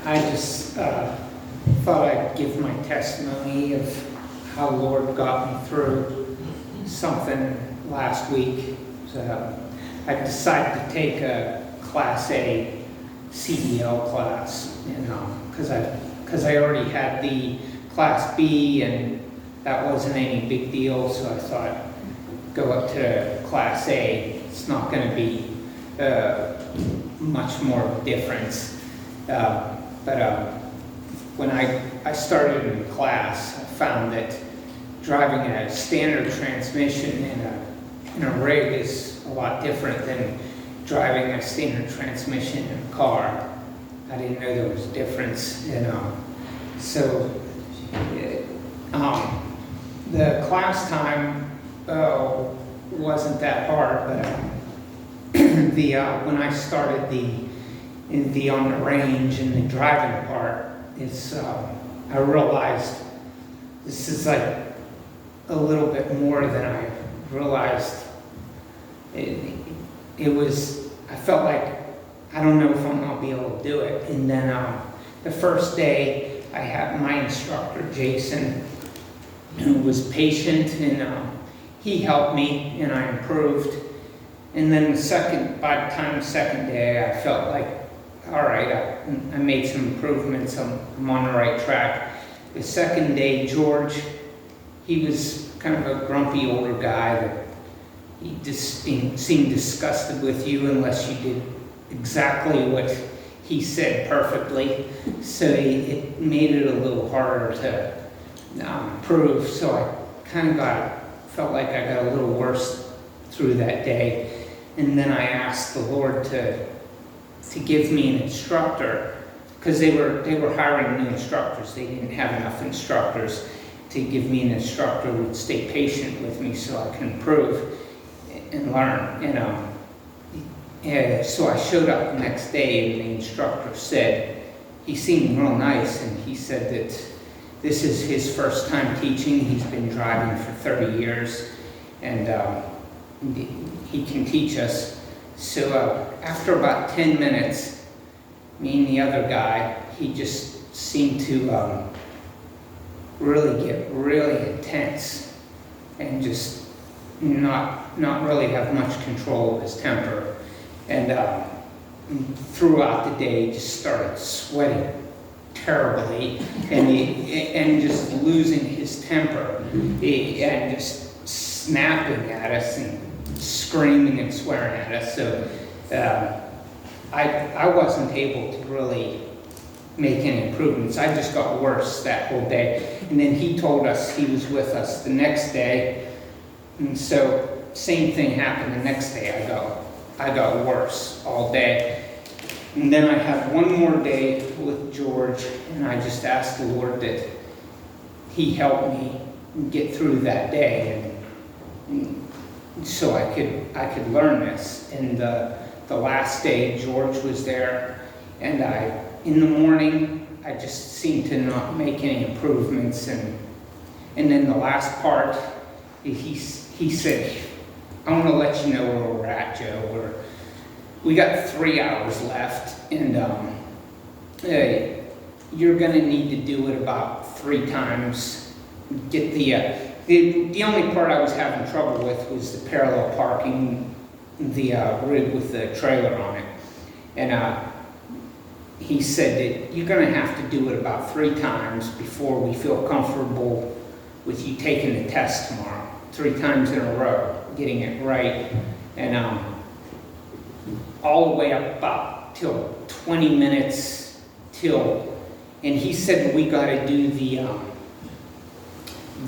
I just thought I'd give my testimony of how Lord got me through something last week. So I decided to take a Class A CDL class, because I already had the Class B and that wasn't any big deal, so I thought go up to Class A. It's not going to be much more of a difference. But when I started in class, I found that driving a standard transmission in a rig is a lot different than driving a standard transmission in a car. I didn't know there was a difference, So the class time wasn't that hard, but when I started the on the range and the driving part, I realized this is like a little bit more than I realized. I felt like, I don't know if I'm gonna be able to do it. And then the first day I had my instructor, Jason, who was patient, and he helped me and I improved. And then by the time the second day, I felt like, all right, I made some improvements, I'm on the right track. The second day, George, he was kind of a grumpy older guy that he just seemed disgusted with you unless you did exactly what he said perfectly. So it made it a little harder to improve. So I kind of felt like I got a little worse through that day. And then I asked the Lord to give me an instructor, because they were hiring new instructors. They didn't have enough instructors to give me an instructor who would stay patient with me so I can improve and learn. So I showed up the next day, and the instructor said, he seemed real nice, and he said that this is his first time teaching. He's been driving for 30 years, and he can teach us. So after about 10 minutes, me and the other guy, he just seemed to really get really intense and just not really have much control of his temper. And throughout the day, he just started sweating terribly and just losing his temper and just snapping at us and screaming and swearing at us. So I wasn't able to really make any improvements. I just got worse that whole day. And then he told us he was with us the next day. And so same thing happened the next day. I got worse all day. And then I had one more day with George, and I just asked the Lord that he help me get through that day, and so I could learn this. And the last day, George was there, and in the morning, I just seemed to not make any improvements. And then the last part, he said, I want to let you know where we're at, Joe. We got 3 hours left, and you're going to need to do it about 3 times. Get the only part I was having trouble with was the parallel parking, the rig with the trailer on it. And he said that you're going to have to do it about 3 times before we feel comfortable with you taking the test tomorrow. 3 times in a row, getting it right. And all the way up about till 20 minutes and he said we got to do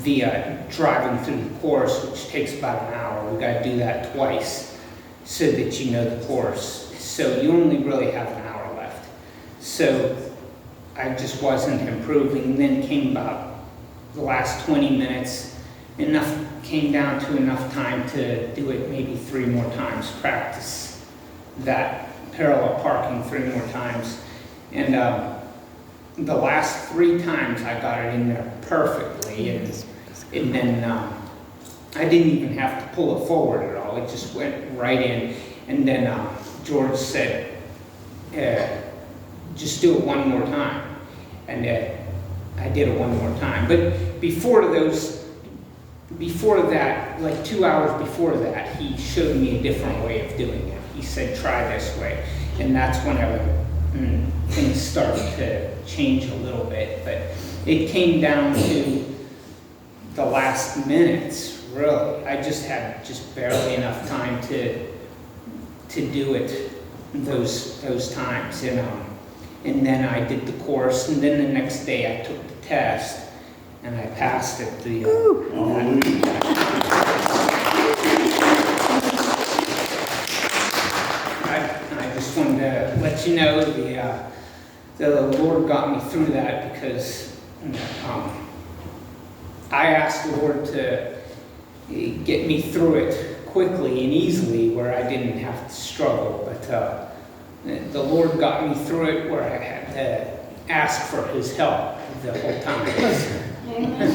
the driving through the course, which takes about an hour. We got to do that twice so that you know the course. So you only really have an hour left. So I just wasn't improving. And then came about the last 20 minutes, came down to enough time to do it maybe 3 more times, practice that parallel parking 3 more times. And the last 3 times I got it in there perfectly, and then I didn't even have to pull it forward at all. It just went right in. And then George said, just do it one more time. And I did it one more time. But before that, like 2 hours before that, he showed me a different way of doing it. He said, try this way. And that's when things started to change a little bit. But it came down to the last minutes, really. I just had barely enough time to do it those times. And then I did the course, and then the next day I took the test, and I passed it. I just wanted to let you know the Lord got me through that, because I asked the Lord to get me through it quickly and easily where I didn't have to struggle. But the Lord got me through it where I had to ask for His help the whole time. Amen.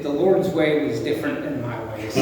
The Lord's way was different than my way. So.